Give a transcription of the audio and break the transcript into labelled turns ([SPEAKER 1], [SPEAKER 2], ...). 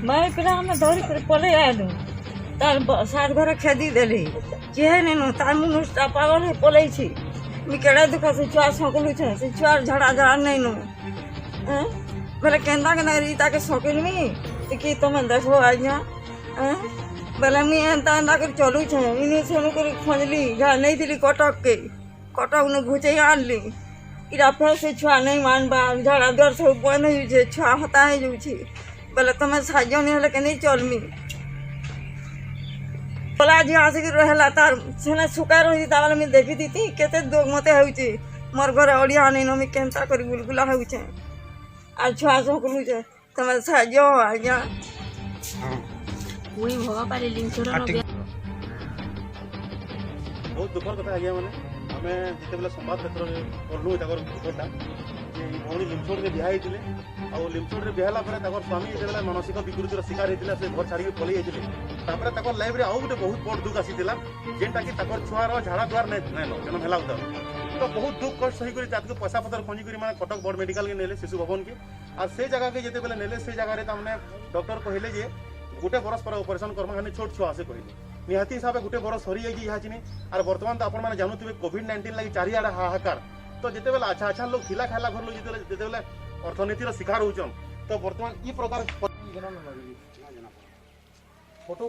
[SPEAKER 1] मैं पिला में दौड़ी कर पले आलू तार सात घर खेदी देली जेहे नेनु तार मुनुष्टा पागल है पले छी मी केड़ा दुखा से छुआ सकलु छे से छुआ झड़ा झड़ा नहीं नु बोले केंदा के रीता के सकल मी कि तुम देखो आज्ञा बोले मी एंता एंता कर चलू छे इने से कर खोजली जा नहीं दिली कटक न घुचे आनली इरा फिर से छुआ नहीं मानबा झड़ा दर से बन हो छुआ हता है जाऊँ बोले तुम साज्य नहीं हेल्ले के चलमी बोला जी आसिक रहा तार से सुखा रही बोले मुझे देखी थी केते दुख मत हो मोर घर अड़िया नहीं न केन्ता कर बुलबुला हो आ छुआ सकलु तुम साज्य हो आज्ञा
[SPEAKER 2] मुई भगा पारे लिंचर
[SPEAKER 3] बहुत दुखर कथा आज्ञा मैंने आमे जिते संवाद पत्र पढ़लु खबरटा जे भौणी लिमचोड़ में बिहा होते और लिमचोड़ में बिहाला स्वामी जो मानसिक विकृतिर शिकार होता से घर छाड़ी पलि जाते लाइफ में आउ गोटे बहुत बड़ दुख आसी जेनटा कि छुआर झाड़ा दुआर नहीं जन्म है तो बहुत दुख कष्ट सही पैसा पतर खंजिक कटक बड़ मेडिकल के नेले शिशु भवन के और से जगह के जिते बेले नेले से जगह डॉक्टर कहले जे गोटे बरस पर ऑपरेशन करमा खाली छोट छुआ से कहले निहाती हिसाब से गोटे बरस सरी जाइए और बर्तमान तो आप जानते कोविड-19 लगी चारिआडे हाहाकार तो जिते बेले अच्छा अच्छा लोग खिला खाला घर लोग जिते बेले अर्थनीतिर शिकार होचन तो बर्तमान ई प्रकार फोटो